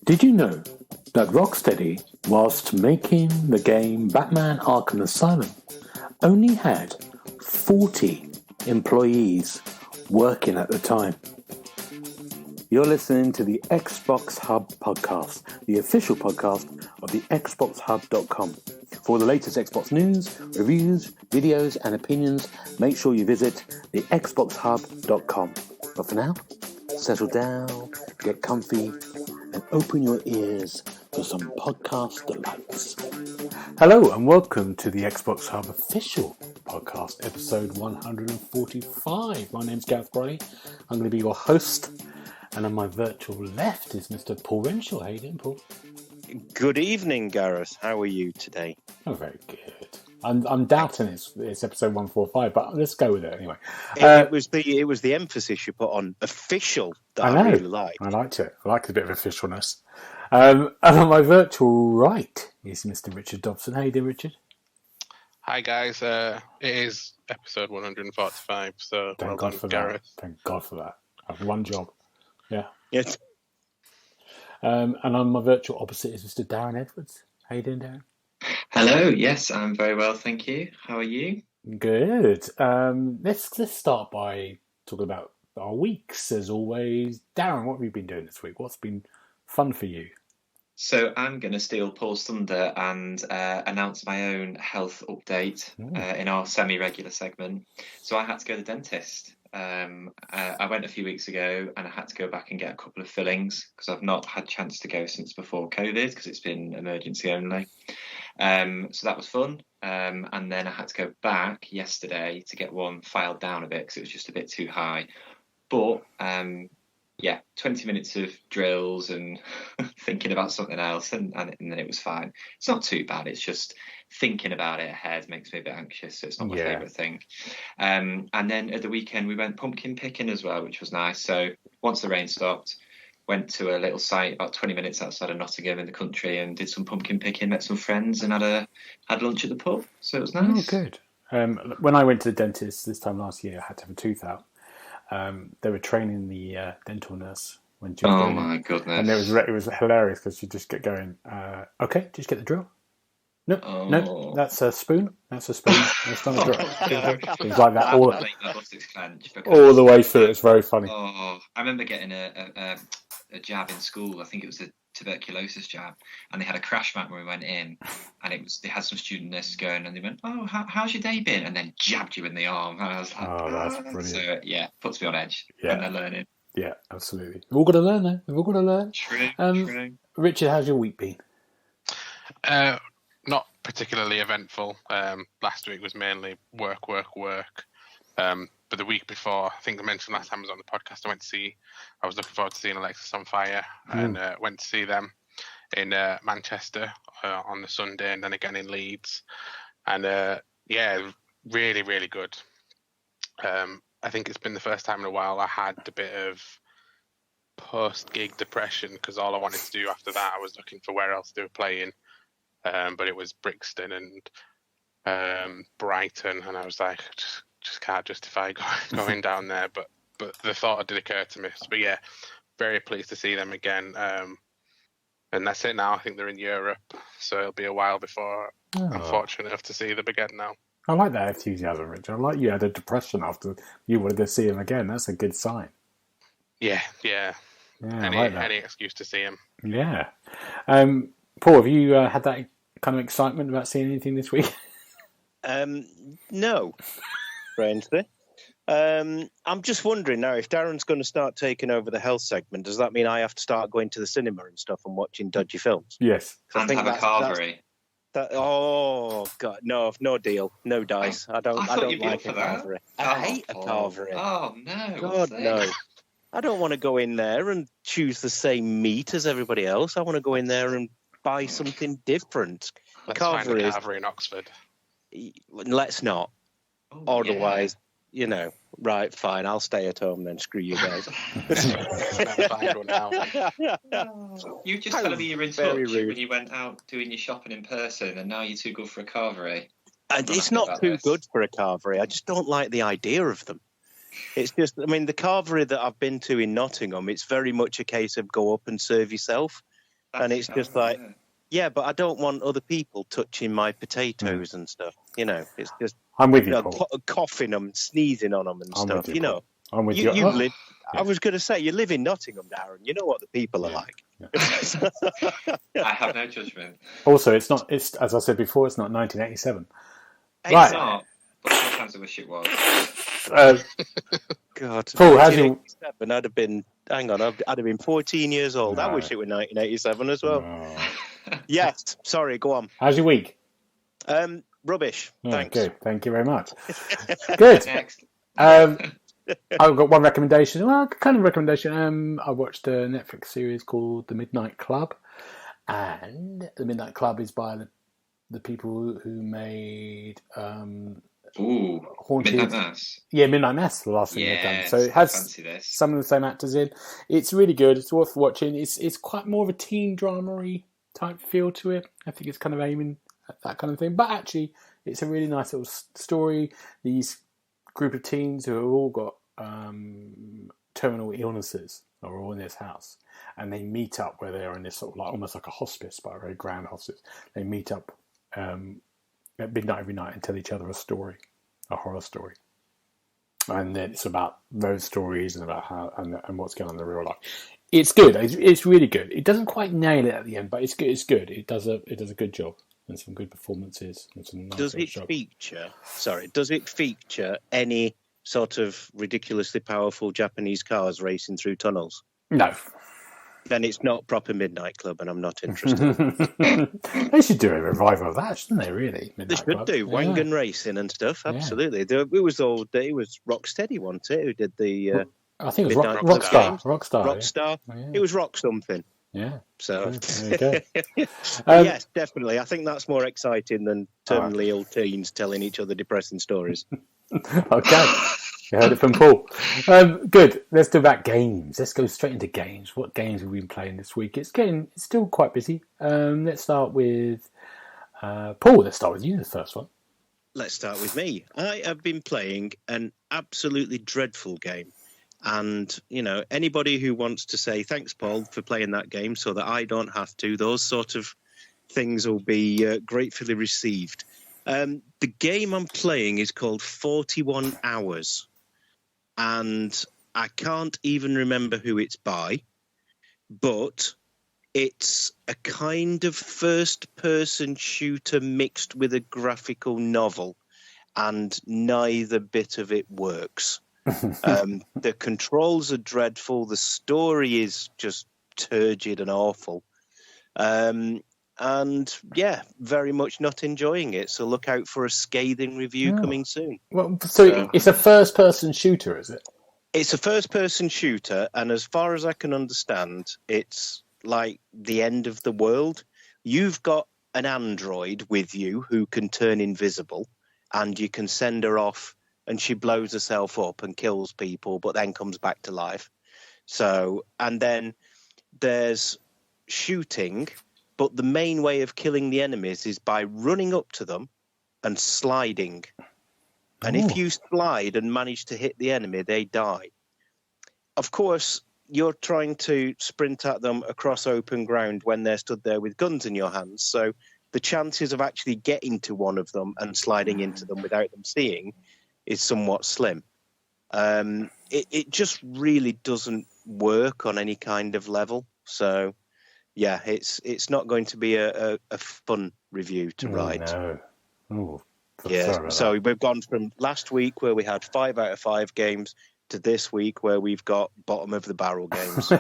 Did you know that Rocksteady, whilst making the game Batman Arkham Asylum, only had 40 employees working at the time? You're listening to the Xbox Hub Podcast, the official podcast of the TheXboxHub.com. For the latest Xbox news, reviews, videos, and opinions, make sure you visit the TheXboxHub.com. But for now, settle down, get comfy, and open your ears for some podcast delights. Hello, and welcome to the Xbox Hub Official Podcast, episode 145. My name's Gareth Bray. I'm going to be your host. And on my virtual left is Mr. Paul Renshaw. How you doing, Paul? Good evening, Gareth. How are you today? Oh, very good. I'm doubting it's episode 145, but let's go with it anyway. It was the emphasis you put on official that I really liked. I liked it. I liked a bit of officialness. And on my virtual right is Mr. Richard Dobson. How you doing, Richard? Hi, guys. It is episode 145, so Thank God for Gareth. that. Thank God for that. I've one job. Yeah. Yes. And on my virtual opposite is Mr. Darren Edwards. How you doing, Darren? Hello. Yes, I'm very well, thank you. How are you? Good. Let's start by talking about our weeks, as always. Darren, what have you been doing this week? What's been fun for you? So I'm going to steal Paul's thunder and announce my own health update in our semi-regular segment. So I had to go to the dentist. I went a few weeks ago and I had to go back and get a couple of fillings because I've not had a chance to go since before COVID because it's been emergency only. So that was fun. And then I had to go back yesterday to get one filed down a bit because it was just a bit too high. But 20 minutes of drills and thinking about something else and then it was fine. It's not too bad. It's just thinking about it ahead makes me a bit anxious. So it's not my favourite thing. And then at the weekend we went pumpkin picking as well, which was nice. So once the rain stopped, went to a little site about 20 minutes outside of Nottingham in the country and did some pumpkin picking, met some friends and had lunch at the pub. So it was nice. Oh, good. When I went to the dentist this time last year, I had to have a tooth out. They were training the dental nurse when she was Oh doing my it. goodness! And it was hilarious because she just kept going. Okay, just get the drill. No, that's a spoon. That's a spoon. That's not a drill. It was like that all the way through. It's very funny. Oh, I remember getting a jab in school. I think it was a tuberculosis jab, and they had a crash mat when we went in, and they had some student nurses going, and they went, "Oh, how's your day been?" and then jabbed you in the arm. And I was like, "Oh, that's brilliant!" So puts me on edge when they're learning. Yeah, absolutely. We've all got to learn, though. We've all got to learn. True. Richard, how's your week been? Not particularly eventful. Last week was mainly work. But the week before, I think I mentioned last time I was on the podcast, I was looking forward to seeing Alexis on Fire and went to see them in Manchester on the Sunday and then again in Leeds. And really, really good. I think it's been the first time in a while I had a bit of post-gig depression because all I wanted to do after that, I was looking for where else they were playing. But it was Brixton and Brighton, and I was like, just can't justify going down there. But the thought did occur to me. But yeah, very pleased to see them again. And that's it now. I think they're in Europe, so it'll be a while before I'm fortunate enough to see them again now. I like that enthusiasm, Richard. I like you had a depression after you wanted to see him again. That's a good sign. Yeah. Any excuse to see him. Yeah. Paul, have you had that kind of excitement about seeing anything this week? No, strangely. I'm just wondering now, if Darren's going to start taking over the health segment, does that mean I have to start going to the cinema and stuff and watching dodgy films? Yes. And have a carvery. Oh God, no deal, no dice. I don't like a carvery. I hate a carvery. Oh no! God no! I don't want to go in there and choose the same meat as everybody else. I want to go in there and buy something different. Let's find a carvery in Oxford. Let's not. Otherwise, right, fine, I'll stay at home then. Screw you guys. You just told me you were in touch when you went out doing your shopping in person, and now you're too good for a carvery. And it's not too good for a carvery. I just don't like the idea of them. It's just, I mean, the carvery that I've been to in Nottingham, it's very much a case of go up and serve yourself. And it's just like, yeah, but I don't want other people touching my potatoes and stuff. You know, it's just, I'm with you, Paul. Coughing them, sneezing on them and stuff. You know, I'm with you. You live. I was going to say, you live in Nottingham, Darren. You know what the people are like. Yeah. I have no judgment. Also, it's not. It's, as I said before, it's not 1987. It's not. But sometimes I wish it was. God, Paul, how's you? I'd have been. Hang on, I'd have been 14 years old. I wish it were 1987 as well. Yes. Sorry. Go on. How's your week? Rubbish. Thanks. Good. Thank you very much. Good. Next. I've got one recommendation. Well, kind of recommendation. I watched a Netflix series called The Midnight Club, and The Midnight Club is by the people who made Haunted. Midnight Mass. Yeah, Midnight Mass, the last thing they've done. So it has some of the same actors in. It's really good. It's worth watching. It's quite more of a teen drama-y type feel to it. I think it's kind of aiming at that kind of thing. But actually, it's a really nice little story. These group of teens who have all got terminal illnesses are all in this house, and they meet up where they're in this sort of like almost like a hospice, but a very grand hospice. They meet up at midnight every night and tell each other a horror story, and then it's about those stories and about how and what's going on in the real life. It's good. It's really good. It doesn't quite nail it at the end, but it's good. It's good. It does a good job and some good performances and some nice. Does it feature any sort of ridiculously powerful Japanese cars racing through tunnels? No. Then it's not proper Midnight Club, and I'm not interested. They should do a revival of that, shouldn't they? Really, Midnight Club. They should do Wangan racing and stuff. Absolutely. Yeah. It was Rocksteady, wasn't it? Who did the? I think it was Rockstar. Rockstar. Yeah. It was Rock something. Yeah. So there you go. Yes, definitely. I think that's more exciting than terminally ill teens telling each other depressing stories. Okay. You heard it from Paul. Good. Let's do about games. Let's go straight into games. What games have we been playing this week? It's still quite busy. Let's start with Paul. Let's start with you, the first one. Let's start with me. I have been playing an absolutely dreadful game. And, you know, anybody who wants to say, thanks, Paul, for playing that game so that I don't have to, those sort of things will be gratefully received. The game I'm playing is called 41 Hours. And I can't even remember who it's by, but it's a kind of first-person shooter mixed with a graphical novel, and neither bit of it works. The controls are dreadful. The story is just turgid and awful. And yeah, very much not enjoying it. So look out for a scathing review coming soon. Well, so it's a first-person shooter, is it? It's a first-person shooter, and as far as I can understand, it's like the end of the world. You've got an android with you who can turn invisible, and you can send her off, and she blows herself up and kills people, but then comes back to life. So, and then there's shooting, but the main way of killing the enemies is by running up to them and sliding. And if you slide and manage to hit the enemy, they die. Of course, you're trying to sprint at them across open ground when they're stood there with guns in your hands. So the chances of actually getting to one of them and sliding into them without them seeing is somewhat slim. It just really doesn't work on any kind of level. So, yeah, it's not going to be a fun review to write. No. Oh, yeah, so we've gone from last week where we had 5 out of 5 games to this week where we've got bottom of the barrel games.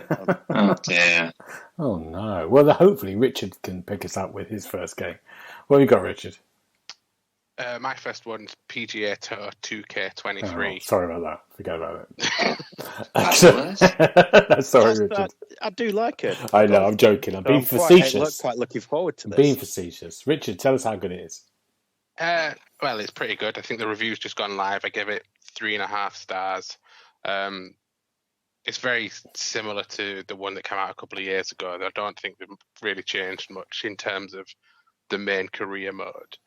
Oh, dear. Oh, no. Well, hopefully Richard can pick us up with his first game. What have you got, Richard? My first one's PGA Tour 2K23. Oh, sorry about that. Forget about it. Sorry, Richard. I do like it. I know, I'm joking. I'm being facetious. Quite looking forward to this. Being facetious. Richard, tell us how good it is. Well, it's pretty good. I think the review's just gone live. I give it 3.5 stars. It's very similar to the one that came out a couple of years ago. I don't think they've really changed much in terms of the main career mode.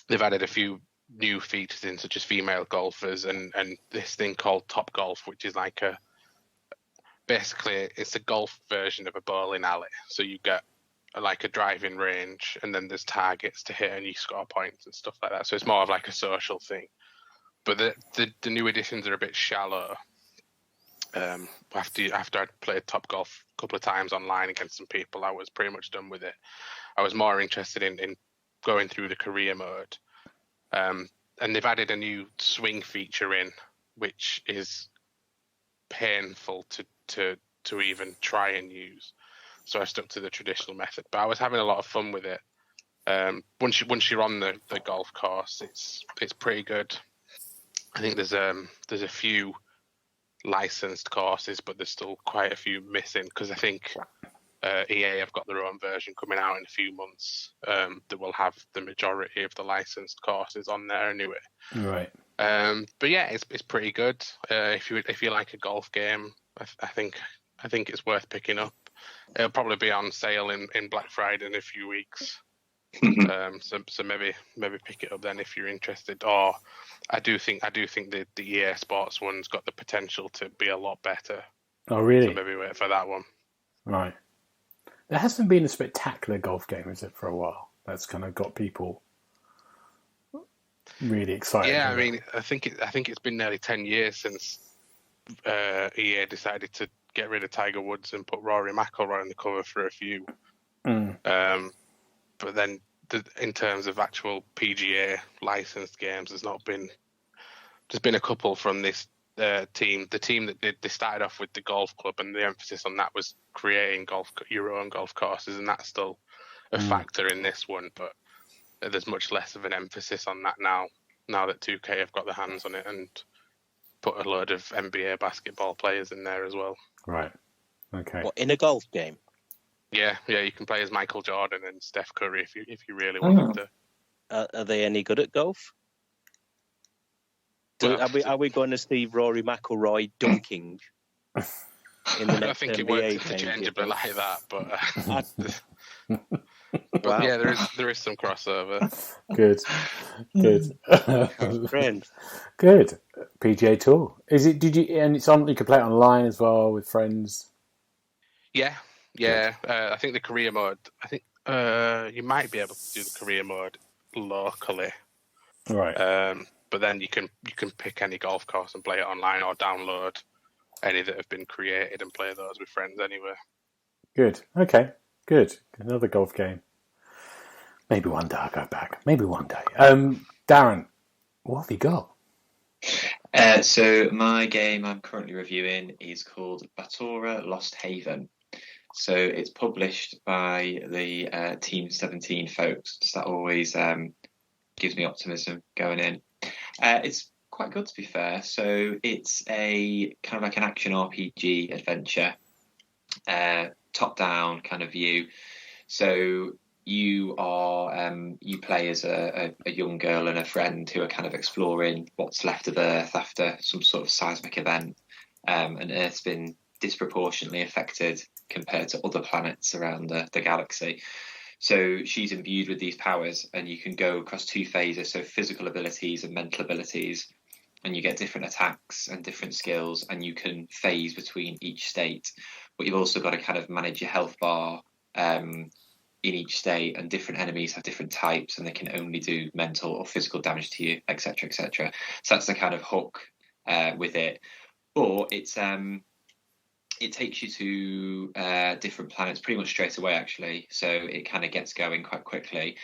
they've added a few new features in, such as female golfers and this thing called Top Golf, which is like basically it's a golf version of a bowling alley. So you get like a driving range, and then there's targets to hit, and you score points and stuff like that. So it's more of like a social thing. But the new editions are a bit shallow. After I'd played Top Golf a couple of times online against some people, I was pretty much done with it. I was more interested in going through the career mode. And they've added a new swing feature in, which is painful to even try and use. So I stuck to the traditional method. But I was having a lot of fun with it. Once you're on the golf course, it's pretty good. I think there's a few licensed courses, but there's still quite a few missing, because I think EA have got their own version coming out in a few months that will have the majority of the licensed courses on there anyway. Right. But yeah, it's pretty good. If you like a golf game, I think it's worth picking up. It'll probably be on sale in Black Friday in a few weeks. So maybe pick it up then if you're interested. Or I do think the EA Sports one's got the potential to be a lot better. Oh, really? So maybe wait for that one. Right. There hasn't been a spectacular golf game, is it, for a while? That's kind of got people really excited. Yeah, I mean, I think it's been nearly 10 years since EA decided to get rid of Tiger Woods and put Rory McIlroy on the cover for a few. But then, in terms of actual PGA licensed games, there's been a couple from this team. The team that they started off with the golf club, and the emphasis on that was creating your own golf courses, and that's still a factor in this one. But there's much less of an emphasis on that now that 2K have got their hands on it and put a load of NBA basketball players in there as well. Right. Okay. What, in a golf game? Yeah, you can play as Michael Jordan and Steph Curry if you really wanted to. Are they any good at golf? Are we going to see Rory McIlroy dunking in the next I think NBA it works game, interchangeably like that, but Wow. yeah, there is some crossover. Good. Friend. Good. PGA Tour. Is it? And it's on. You can play it online as well with friends. Yeah. I think the career mode. I think you might be able to do the career mode locally. Right. But then you can pick any golf course and play it online, or download any that have been created and play those with friends anyway. Good. Okay. Good. Another golf game. Maybe one day I'll go back. Maybe one day. Darren, what have you got? So my game I'm currently reviewing is called Batora Lost Haven. So it's published by the Team 17 folks. So that always gives me optimism going in. It's quite good, to be fair. So it's a kind of like an action RPG adventure, top-down kind of view. So you play as a young girl and a friend who are kind of exploring what's left of Earth after some sort of seismic event, and Earth's been disproportionately affected compared to other planets around the galaxy. So she's imbued with these powers, and you can go across two phases, so physical abilities and mental abilities, and you get different attacks and different skills, and you can phase between each state. But you've also got to kind of manage your health bar in each state, and different enemies have different types, and they can only do mental or physical damage to you, etc., etc. So that's the kind of hook with it. But it takes you to different planets pretty much straight away, actually. So it kind of gets going quite quickly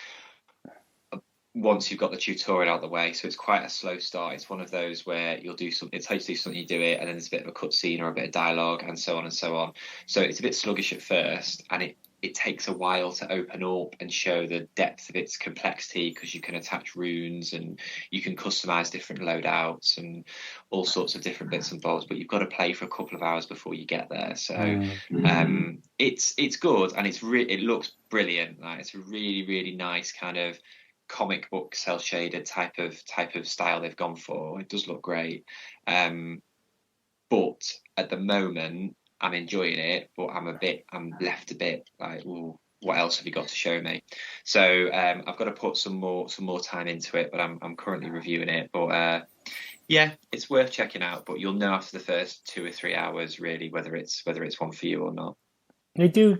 once you've got the tutorial out of the way. So it's quite a slow start. It's one of those where you'll do something, it takes you to do something, you do it, and then there's a bit of a cutscene or a bit of dialogue, and so on and so on. So it's a bit sluggish at first, and it takes a while to open up and show the depth of its complexity, because you can attach runes and you can customize different loadouts and all sorts of different bits and bobs, but you've got to play for a couple of hours before you get there. So it's good, and it looks brilliant. Like, it's a really, really nice kind of comic book cel shaded type of style they've gone for. It does look great, but at the moment I'm enjoying it, but I'm left a bit like, ooh, what else have you got to show me? So I've got to put some more time into it, but I'm currently reviewing it. But yeah, it's worth checking out. But you'll know after the first 2 or 3 hours really whether it's one for you or not. They do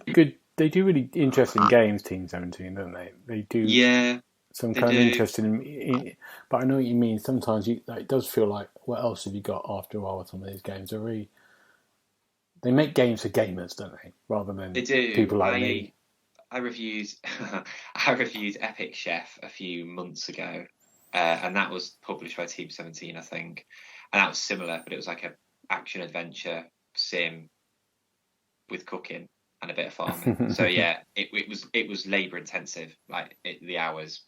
really interesting games, Team 17, don't they? They do. Yeah. Some kind of interesting, but I know what you mean. Sometimes it does feel like, what else have you got after a while with some of these games? They make games for gamers, don't they? Rather than people like me. I reviewed Epic Chef a few months ago, and that was published by Team 17, I think. And that was similar, but it was like a action adventure sim with cooking and a bit of farming. So yeah, it was labour intensive, like the hours.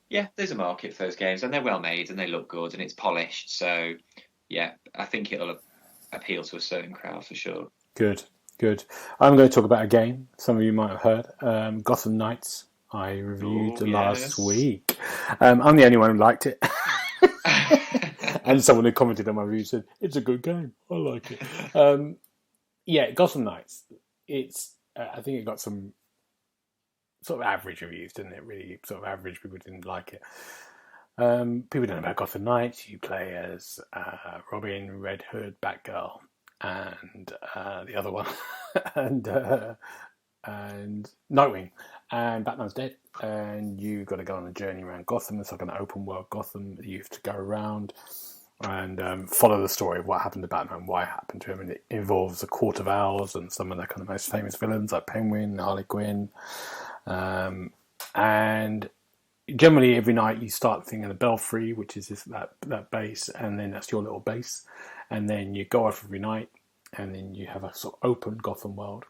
Yeah, there's a market for those games, and they're well made and they look good and it's polished. So yeah, I think it'll appeal to a certain crowd for sure. Good. I'm going to talk about a game some of you might have heard. Gotham Knights. I reviewed last week. I'm the only one who liked it. And someone who commented on my review said, it's a good game. I like it. Yeah, Gotham Knights. I think it got some sort of average reviews, didn't it? Really sort of average. People didn't like it. People don't know about Gotham Knights. You play as Robin, Red Hood, Batgirl, and the other one, and Nightwing, and Batman's dead, and you've got to go on a journey around Gotham. It's like an open world Gotham. You have to go around and follow the story of what happened to Batman, why it happened to him, and it involves the Court of Owls and some of the kind of most famous villains like Penguin, Harley Quinn, and generally every night you start thinking of the Belfry, which is that base, and then that's your little base, and then you go off every night, and then you have a sort of open Gotham world,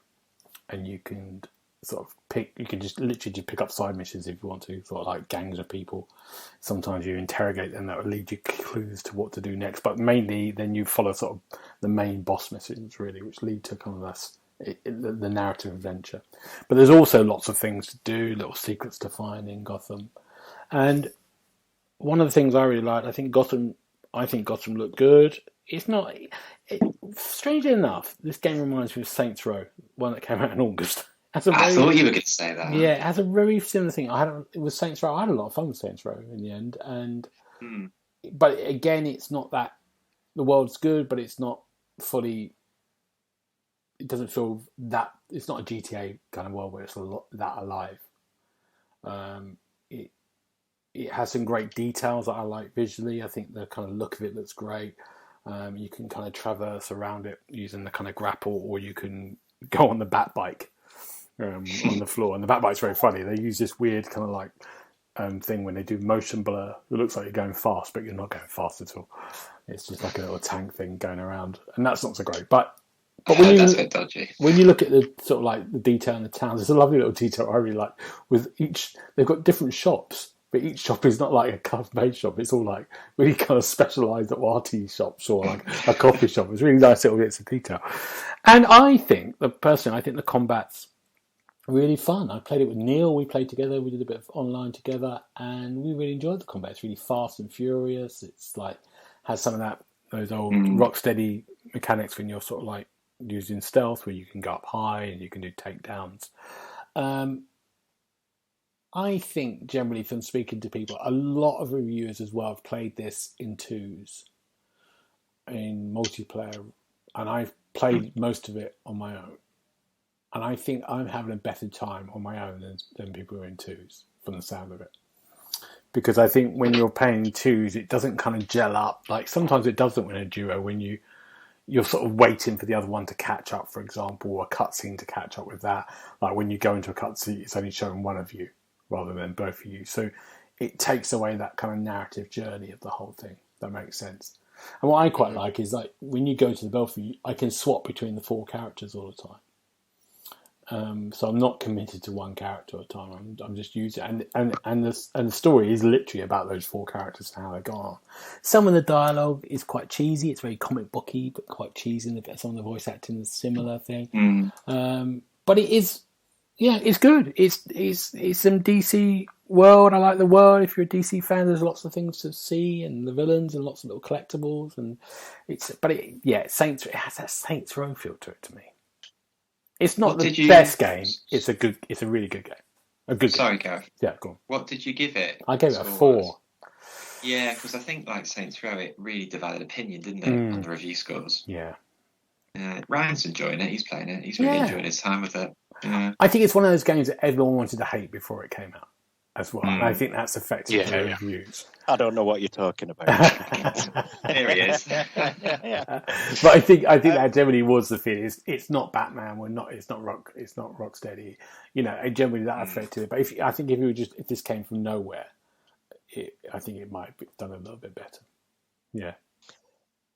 and you can sort of you can just literally pick up side missions if you want to, sort of like gangs of people. Sometimes you interrogate them, that will lead you clues to what to do next, but mainly then you follow sort of the main boss missions really, which lead to kind of the narrative adventure. But there's also lots of things to do, little secrets to find in Gotham. And one of the things I really liked, I think Gotham looked good. It's not, strangely enough, this game reminds me of Saints Row, one that came out in August. I thought you were going to say that. Yeah, it has a very similar thing. It was Saints Row. I had a lot of fun with Saints Row in the end, but again, it's not that the world's good, but it's not fully. It doesn't feel that it's not a GTA kind of world where it's that alive. It has some great details that I like visually. I think the kind of look of it looks great. You can kind of traverse around it using the kind of grapple, or you can go on the bat bike on the floor. And the bat bike's very funny. They use this weird kind of like thing when they do motion blur. It looks like you're going fast, but you're not going fast at all. It's just like a little tank thing going around, and that's not so great. But when that's a bit dodgy. When you look at the sort of like the detail in the towns, there's a lovely little detail I really like. With each, they've got different shops, but each shop is not like a custom-made shop. It's all like really kind of specialised arty shops or like a coffee shop. It's really nice little bits of detail. And I think the combat's really fun. I played it with Neil. We played together. We did a bit of online together, and we really enjoyed the combat. It's really fast and furious. It's like has some of those old Rocksteady mechanics when you're sort of like using stealth, where you can go up high and you can do takedowns. I think generally from speaking to people, a lot of reviewers as well have played this in twos in multiplayer, and I've played most of it on my own. And I think I'm having a better time on my own than people who are in twos, from the sound of it. Because I think when you're playing twos, it doesn't kind of gel up. Like sometimes it doesn't in a duo when you're sort of waiting for the other one to catch up, for example, or a cutscene to catch up with that. Like when you go into a cutscene, it's only showing one of you rather than both of you. So it takes away that kind of narrative journey of the whole thing. That makes sense. And what I quite like is like when you go to the Belfry, I can swap between the 4 characters all the time. So I'm not committed to one character at a time. I'm just using and the story is literally about those 4 characters and how they go on. Some of the dialogue is quite cheesy. It's very comic booky, but quite cheesy. Some of the voice acting is a similar thing. But it is, yeah, it's good. It's some DC world. I like the world. If you're a DC fan, there's lots of things to see and the villains and lots of little collectibles. And it has that Saints Row feel to it to me. It's not What the did you- best game. It's a really good game. A good Sorry, game. Gareth. Yeah, go on. What did you give it? I gave it a score-wise? 4. Yeah, because I think like Saints Row, it really divided opinion, didn't it, on the review scores? Yeah. Ryan's enjoying it. He's playing it. He's really enjoying his time with it. Yeah. I think it's one of those games that everyone wanted to hate before it came out as well. And I think that's affected the reviews. I don't know what you're talking about. There he is. But I think that generally was the feeling. It's not Batman. It's not Rocksteady. Generally that affected it. But if this came from nowhere, I think it might have done a little bit better. Yeah.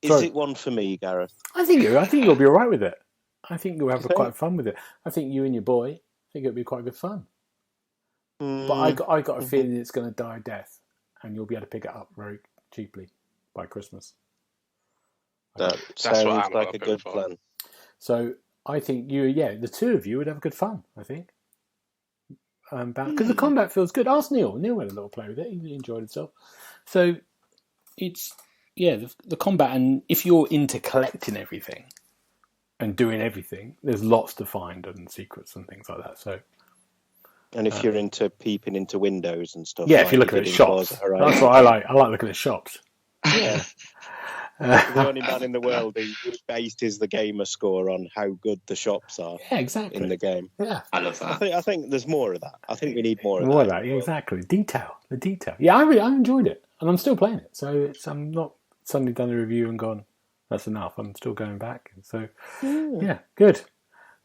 Is it one for me, Gareth? I think you'll be all right with it. I think you'll have quite fun with it. I think you and your boy think it'll be quite good fun. But I got a feeling it's going to die a death, and you'll be able to pick it up very cheaply by Christmas. That That's what sounds I'm like a hoping good for. plan. So I think the two of you would have good fun. I think. Because the combat feels good. Ask Neil. Neil had a little play with it. He enjoyed himself. So it's the combat, and if you're into collecting everything and doing everything, there's lots to find and secrets and things like that. So. And if you're into peeping into windows and stuff, if you're looking at shops, that's what I like. I like looking at shops. Yeah. The only man in the world who based the gamer score on how good the shops are. Yeah, exactly. In the game. Yeah, I love that. I think there's more of that. I think we need more of that. Yeah, exactly. The detail. Yeah, I enjoyed it, and I'm still playing it. So I'm not suddenly done a review and gone, that's enough. I'm still going back. So yeah, good.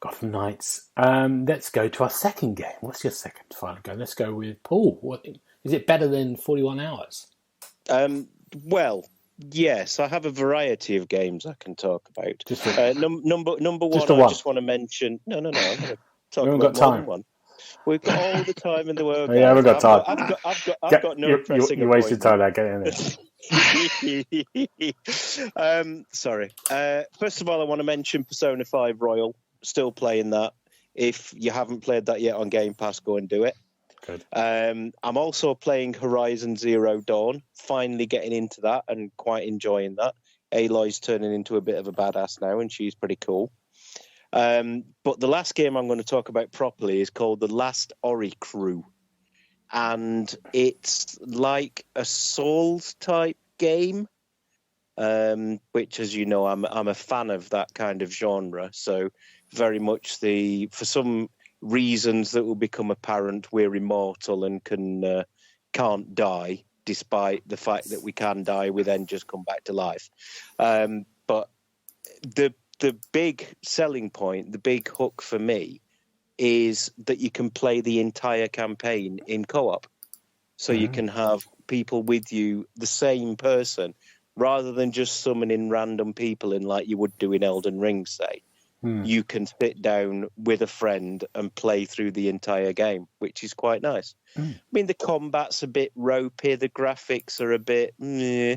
Gotham Knights. Let's go to our second game. What's your second final game? Let's go with Paul. What is it better than 41 Hours? Well, yes, I have a variety of games I can talk about. Number one, I just want to mention. No. I'm going to talk about more than one. We've got all the time in the world. We haven't got time. I've got no pressing. You wasted time there. Get in there. Sorry. First of all, I want to mention Persona 5 Royal. Still playing that. If you haven't played that yet on Game Pass, go and do it. Good. I'm also playing Horizon Zero Dawn. Finally getting into that and quite enjoying that. Aloy's turning into a bit of a badass now, and she's pretty cool. But the last game I'm going to talk about properly is called The Last Ori Crew. And it's like a Souls-type game, which, as you know, I'm a fan of that kind of genre. So very much for some reasons that will become apparent, we're immortal and can't die, despite the fact that we can die, we then just come back to life. But the big selling point, the big hook for me, is that you can play the entire campaign in co-op. So you can have people with you, the same person, rather than just summoning random people in like you would do in Elden Ring, say. You can sit down with a friend and play through the entire game, which is quite nice. I mean, the combat's a bit ropey, the graphics are a bit meh.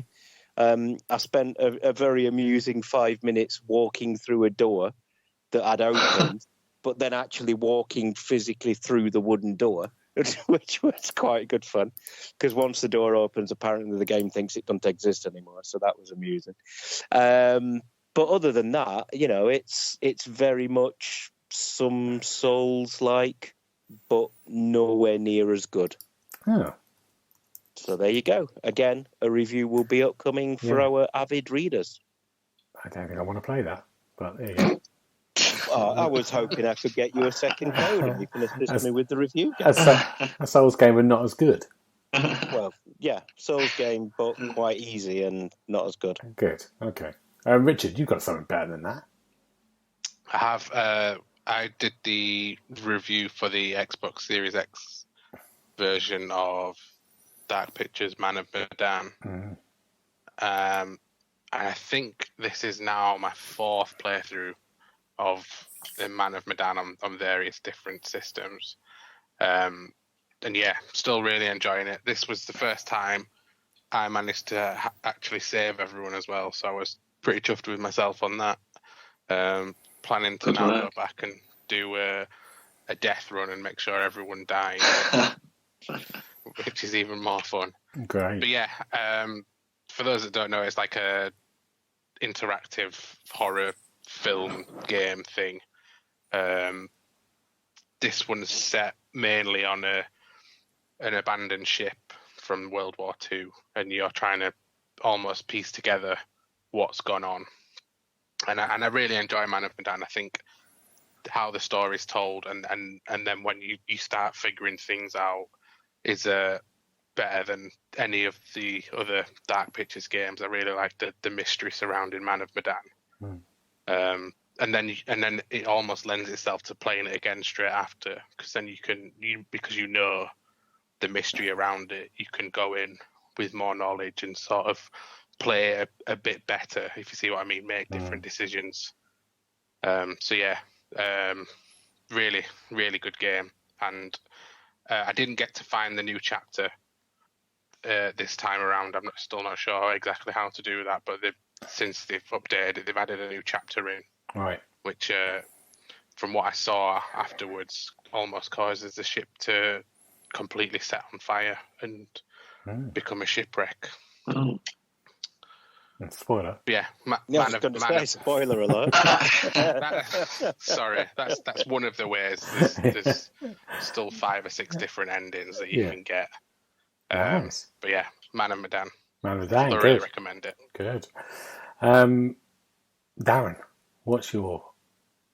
I spent a very amusing 5 minutes walking through a door that I'd opened, but then actually walking physically through the wooden door, which was quite good fun. Because once the door opens, apparently the game thinks it doesn't exist anymore. So that was amusing. But other than that, it's very much some Souls-like, but nowhere near as good. Oh. So there you go. Again, a review will be upcoming for our avid readers. I don't think I want to play that, but there you go. I was hoping I could get you a second code and you can assist me with the review. A Souls game, but not as good. Well, yeah, Souls game, but quite easy and not as good. Good. Okay. Richard, you've got something better than that. I have. I did the review for the Xbox Series X version of Dark Pictures Man of Medan. And I think this is now my 4th playthrough of the Man of Medan on various different systems. And yeah, still really enjoying it. This was the first time I managed to actually save everyone as well, so I was pretty chuffed with myself on that. Planning to now go back and do a death run and make sure everyone dies, which is even more fun. Great. But yeah, for those that don't know, it's like a interactive horror film game thing. This one's set mainly on an abandoned ship from World War II, and you're trying to almost piece together what's gone on. And I really enjoy Man of Medan. I think how the story's told, and then when you start figuring things out, is better than any of the other Dark Pictures games. I really like the mystery surrounding Man of Medan. And then it almost lends itself to playing it again straight after, because then because you know the mystery around it, you can go in with more knowledge and sort of play a bit better, if you see what I mean, make different decisions. Really, really good game. And I didn't get to find the new chapter this time around. I'm still not sure exactly how to do that, but since they've updated it, they've added a new chapter in. Right. Which, from what I saw afterwards, almost causes the ship to completely set on fire and become a shipwreck. Spoiler. Yeah, I was going to say spoiler alert. Sorry, that's one of the ways. There's still 5 or 6 different endings that you can get. Nice. But yeah, Man of Medan. Man of Medan, I really good. recommend it. Good. Darren, what's your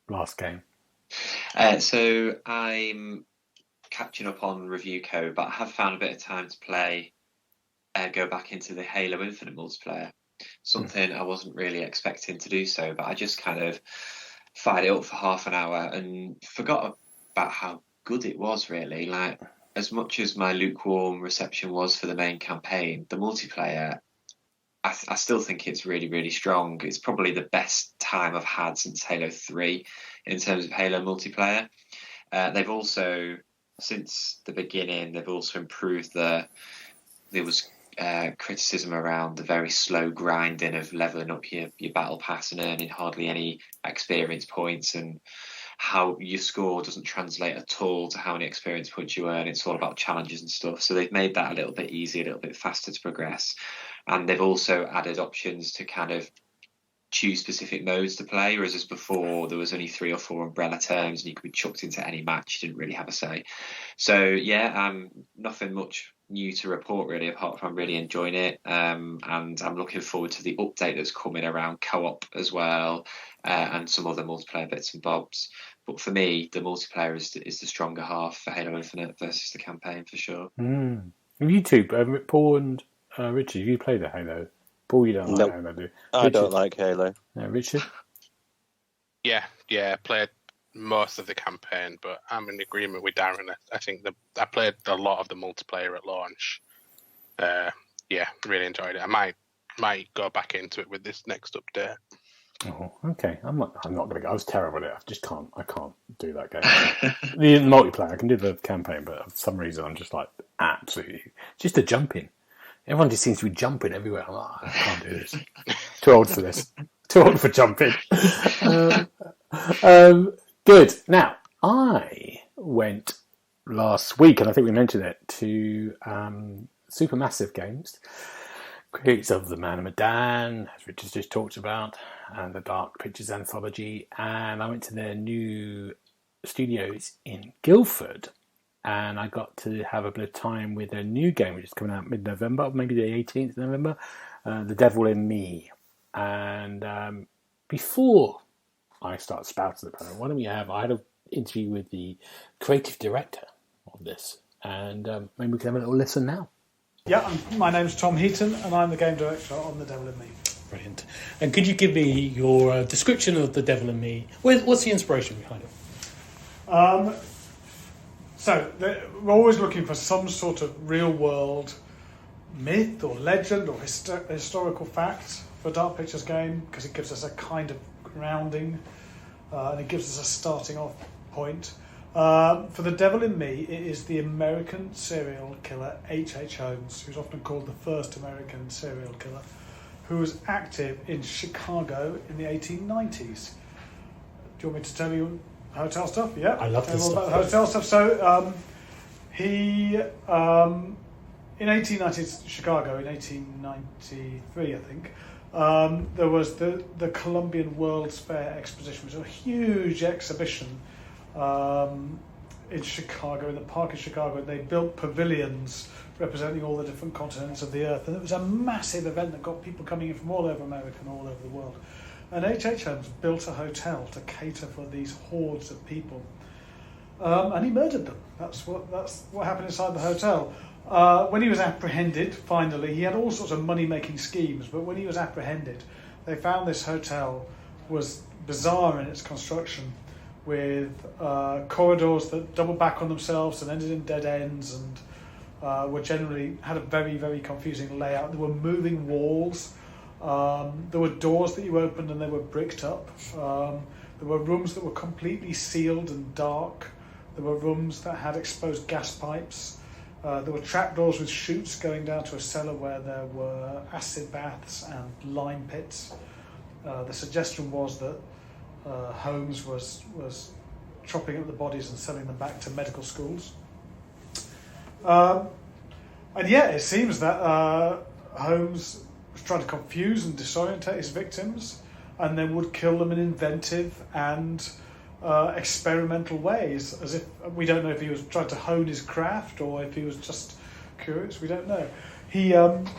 last game? So I'm catching up on Review Code, but I have found a bit of time to play, go back into the Halo Infinite multiplayer. Something I wasn't really expecting to do so, but I just kind of fired it up for half an hour and forgot about how good it was, really. Like, as much as my lukewarm reception was for the main campaign, the multiplayer, I still think it's really, really strong. It's probably the best time I've had since Halo 3 in terms of Halo multiplayer. They've also, since the beginning, they've also improved there was criticism around the very slow grinding of leveling up your battle pass and earning hardly any experience points, and how your score doesn't translate at all to how many experience points you earn. It's all about challenges and stuff. So they've made that a little bit easier, a little bit faster to progress. And they've also added options to kind of choose specific modes to play, whereas as before there was only 3 or 4 umbrella terms and you could be chucked into any match. You didn't really have a say. So yeah, nothing much new to report really, apart from I'm really enjoying it, and I'm looking forward to the update that's coming around co-op as well, and some other multiplayer bits and bobs. But for me, the multiplayer is the stronger half for Halo Infinite versus the campaign, for sure. You two, Paul and Richard, have you played the Halo? Paul, you don't like Halo, do you? I don't like Halo. Richard? Yeah, played most of the campaign, but I'm in agreement with Darren. I think I played a lot of the multiplayer at launch. Really enjoyed it. I might go back into it with this next update. Oh, okay. I'm not going to go. I was terrible at it. I can't do that game. The multiplayer, I can do the campaign, but for some reason I'm just like absolutely just the jumping. Everyone just seems to be jumping everywhere. I'm like, I can't do this. Too old for this. Too old for jumping. Good. Now, I went last week, and I think we mentioned it, to Supermassive Games, creators of the Man of Medan, as Richard just talked about, and the Dark Pictures anthology. And I went to their new studios in Guildford, and I got to have a bit of time with a new game which is coming out mid-November, maybe the 18th of November, The Devil in Me. And before I start spouting the program, I had an interview with the creative director of this, and maybe we can have a little listen now. Yeah, my name's Tom Heaton, and I'm the game director on The Devil in Me. Brilliant. And could you give me your description of The Devil in Me? What's the inspiration behind it? So we're always looking for some sort of real-world myth or legend or historical fact for a Dark Pictures game, because it gives us a kind of grounding, and it gives us a starting off point. For The Devil in Me, it is the American serial killer H.H. Holmes, who's often called the first American serial killer, who was active in Chicago in the 1890s. Do you want me to tell you hotel stuff? Yeah, I love this stuff. About hotel stuff. So he in 1890 Chicago, in 1893, I think, there was the Columbian World's Fair Exposition, which was a huge exhibition in Chicago, in the park in Chicago. And they built pavilions representing all the different continents of the earth. And it was a massive event that got people coming in from all over America and all over the world. And H.H. Holmes built a hotel to cater for these hordes of people. And he murdered them. That's what happened inside the hotel. When he was apprehended, finally, he had all sorts of money-making schemes, but when he was apprehended, they found this hotel was bizarre in its construction, with corridors that doubled back on themselves and ended in dead ends, and were generally had a very, very confusing layout. There were moving walls. There were doors that you opened and they were bricked up. There were rooms that were completely sealed and dark. There were rooms that had exposed gas pipes. There were trapdoors with chutes going down to a cellar where there were acid baths and lime pits. The suggestion was that Holmes was chopping up the bodies and selling them back to medical schools. And yet it seems that Holmes was trying to confuse and disorientate his victims, and then would kill them in inventive and experimental ways, as if we don't know if he was trying to hone his craft or if he was just curious. We don't know. He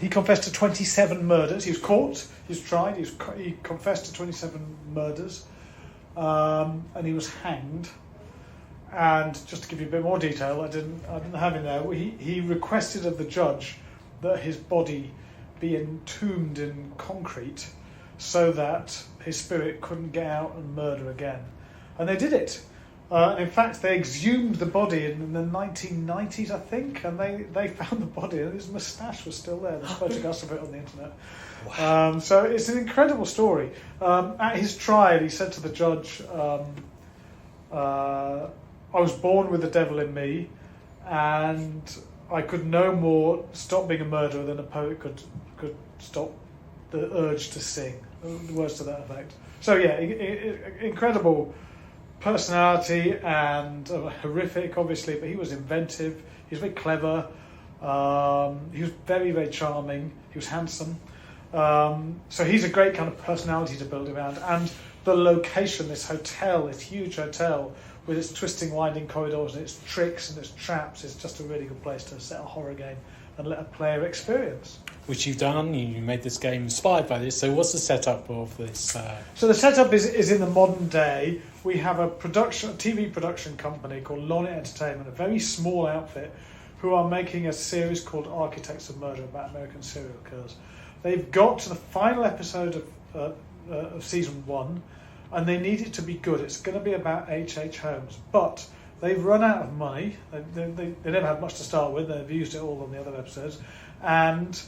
confessed to 27 murders. He was caught. He was tried. He confessed to 27 murders, and he was hanged. And just to give you a bit more detail, I didn't have in there. He requested of the judge that his body be entombed in concrete, so that his spirit couldn't get out and murder again. And they did it. In fact, they exhumed the body in the 1990s, I think, and they found the body, and his moustache was still there. There's photographs of it on the internet. Wow. So it's an incredible story. At his trial, he said to the judge, I was born with the devil in me, and I could no more stop being a murderer than a poet could stop the urge to sing. The words to that effect. So yeah, incredible personality, and horrific, obviously, but he was inventive. He was very clever. He was very, very charming. He was handsome. So he's a great kind of personality to build around. And the location, this hotel, this huge hotel, with its twisting, winding corridors and its tricks and its traps, is just a really good place to set a horror game and let a player experience. Which you've done. You made this game inspired by this. So what's the setup of this? So the setup is in the modern day. We have a TV production company called Lonnet Entertainment, a very small outfit, who are making a series called Architects of Murder about American serial killers. They've got to the final episode of season 1, and they need it to be good. It's going to be about H.H. Holmes, but they've run out of money. They never had much to start with. They've used it all on the other episodes, and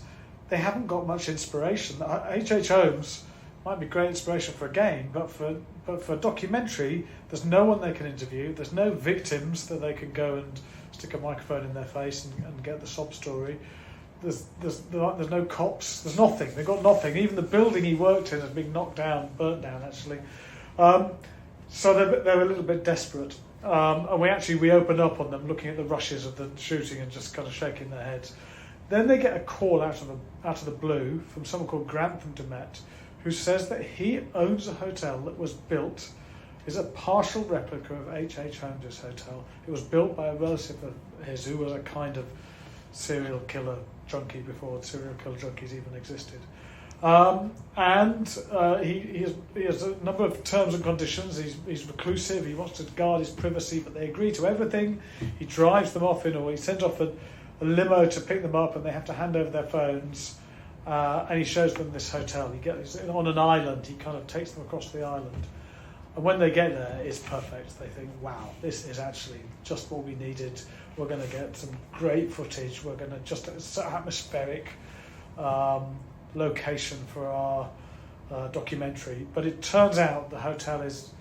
they haven't got much inspiration. H.H. Holmes might be great inspiration for a game, but for a documentary, there's no one they can interview. There's no victims that they can go and stick a microphone in their face and get the sob story. There's no cops. There's nothing. They've got nothing. Even the building he worked in has been burnt down actually. So they're a little bit desperate. And we opened up on them looking at the rushes of the shooting and just kind of shaking their heads. Then they get a call out of the blue from someone called Grantham DeMette, who says that he owns a hotel that was built, is a partial replica of H.H. Holmes' hotel. It was built by a relative of his who was a kind of serial killer junkie before serial killer junkies even existed. He has a number of terms and conditions. He's reclusive. He wants to guard his privacy, but they agree to everything. He drives them off he sends off a limo to pick them up, and they have to hand over their phones. And he shows them this hotel. He's on an island. He kind of takes them across the island. And when they get there, it's perfect. They think, wow, this is actually just what we needed. We're going to get some great footage. We're going to just atmospheric location for our documentary. But it turns out the hotel is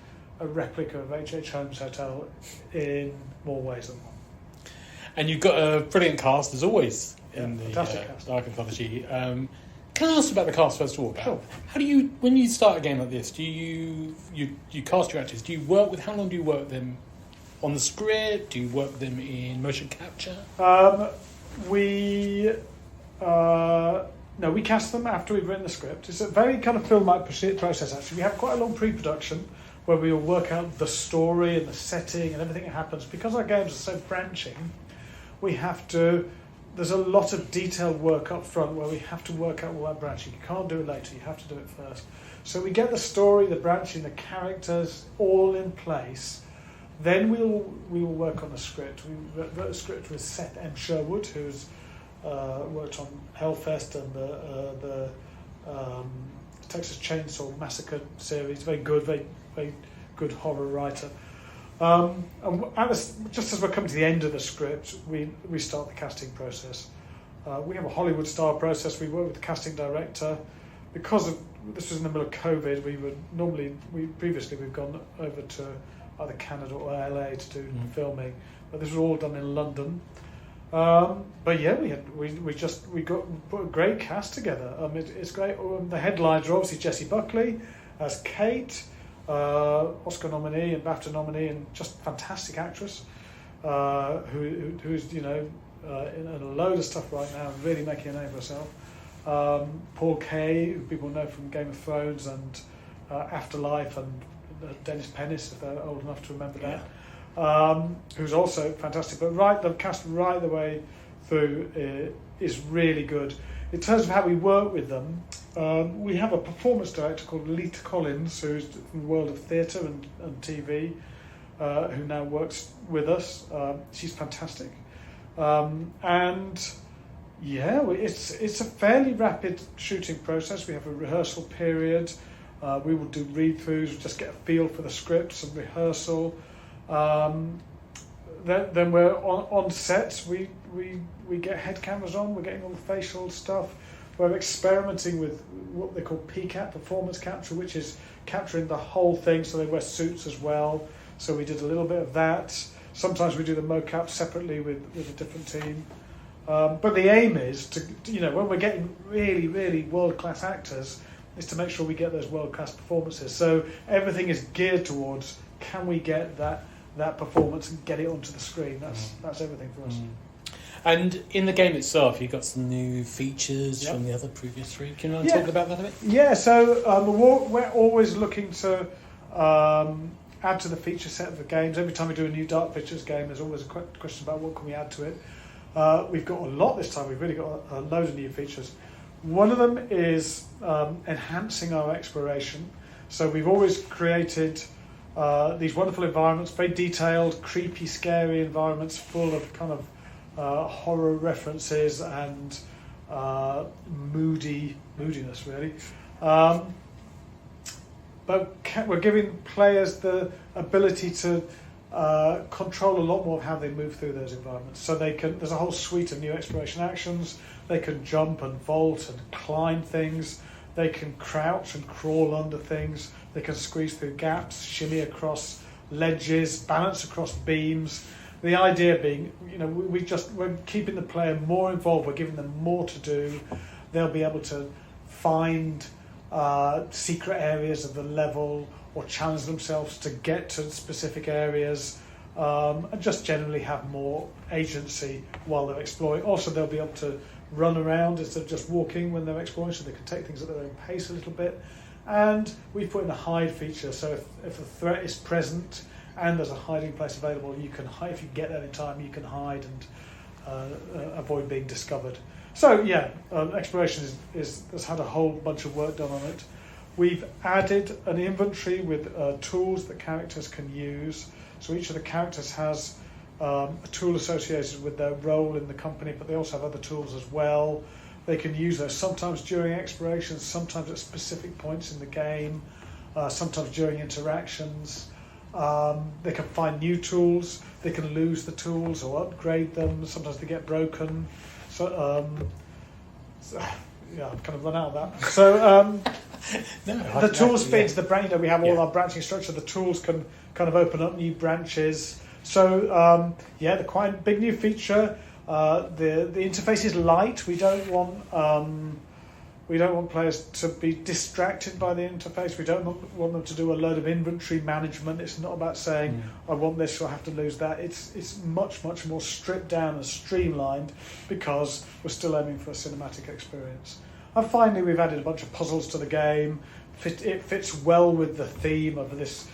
a replica of H.H. Holmes' hotel in more ways than one. And you've got a brilliant cast, as always, in the Dark Anthology. Can I ask about the cast first of all? Sure. How do you, when you start a game like this, do you cast your actors? Do you work with, how long do you work with them on the script? Do you work with them in motion capture? we cast them after we've written the script. It's a very kind of film-like process, actually. We have quite a long pre-production where we will work out the story and the setting and everything that happens. Because our games are so branching, there's a lot of detailed work up front where we have to work out all that branching. You can't do it later, you have to do it first. So we get the story, the branching, the characters all in place. Then we will work on the script. We wrote a script with Seth M. Sherwood, who's worked on Hellfest and the Texas Chainsaw Massacre series. Very good horror writer. And just as we're coming to the end of the script, we start the casting process. We have a Hollywood style process. We work with the casting director. Because this was in the middle of COVID, previously we've gone over to either Canada or LA to do filming, but this was all done in London. But yeah, we put a great cast together. It's great. The headlines are obviously Jessie Buckley as Kate, Oscar nominee and BAFTA nominee, and just fantastic actress who's in a load of stuff right now, and really making a name for herself. Paul Kaye, who people know from Game of Thrones and Afterlife, and Dennis Pennis, if they're old enough to remember that. Who's also fantastic, but the cast right the way through is really good. In terms of how we work with them, we have a performance director called Lita Collins, who's from the world of theatre and TV, who now works with us. She's fantastic, it's a fairly rapid shooting process. We have a rehearsal period. We will do read-throughs, just get a feel for the scripts and rehearsal. Then we're on sets. We get head cameras on. We're getting all the facial stuff. We're experimenting with what they call PCAP, performance capture, which is capturing the whole thing. So they wear suits as well. So we did a little bit of that. Sometimes we do the mocap separately with a different team. But the aim is to, when we're getting really, really world-class actors, is to make sure we get those world-class performances. So everything is geared towards, can we get that performance and get it onto the screen? That's everything for us. And in the game itself, you've got some new features from the other previous three. Can you talk about that a bit? Yeah, so we're always looking to add to the feature set of the games. Every time we do a new Dark Pictures game, there's always a question about what can we add to it. We've got a lot this time. We've really got a load of new features. One of them is enhancing our exploration. So we've always created these wonderful environments, very detailed, creepy, scary environments full of kind of horror references and moodiness, really. But we're giving players the ability to control a lot more of how they move through those environments. So there's a whole suite of new exploration actions. They can jump and vault and climb things. They can crouch and crawl under things. They can squeeze through gaps, shimmy across ledges, balance across beams. The idea being, we're keeping the player more involved. We're giving them more to do. They'll be able to find secret areas of the level or challenge themselves to get to specific areas, and just generally have more agency while they're exploring. Also, they'll be able to run around instead of just walking when they're exploring, so they can take things at their own pace a little bit. And we've put in a hide feature, so if a threat is present and there's a hiding place available, you can hide. If you get there in time, you can hide and avoid being discovered. So exploration has had a whole bunch of work done on it. We've added an inventory with tools that characters can use. So each of the characters has a tool associated with their role in the company, but they also have other tools as well. They can use those sometimes during exploration, sometimes at specific points in the game, sometimes during interactions. They can find new tools. They can lose the tools or upgrade them. Sometimes they get broken. So I've kind of run out of that. So the tools fit into the brain. We have all our branching structure. The tools can kind of open up new branches. So the quite big new feature. The interface is light. We don't want We don't want players to be distracted by the interface. We don't want them to do a load of inventory management. It's not about saying, I want this, so I have to lose that. It's much, much more stripped down and streamlined because we're still aiming for a cinematic experience. And finally, we've added a bunch of puzzles to the game. It fits well with the theme of this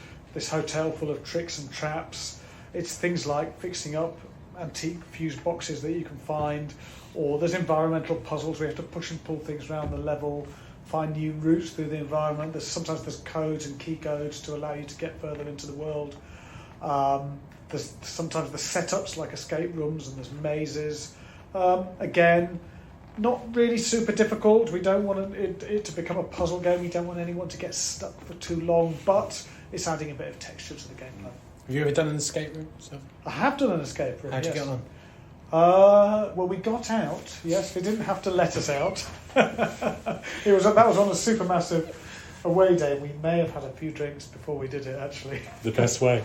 hotel full of tricks and traps. It's things like fixing up antique fuse boxes that you can find, or there's environmental puzzles where you have to push and pull things around the level, find new routes through the environment. Sometimes there's codes and key codes to allow you to get further into the world. There's sometimes the setups like escape rooms, and there's mazes. Again, not really super difficult. We don't want it to become a puzzle game. We don't want anyone to get stuck for too long, but it's adding a bit of texture to the gameplay. Have you ever done an escape room? I have done an escape room. How'd you get on? Well, we got out. Yes, they didn't have to let us out. That was on a Supermassive away day. We may have had a few drinks before we did it. Actually, the best way.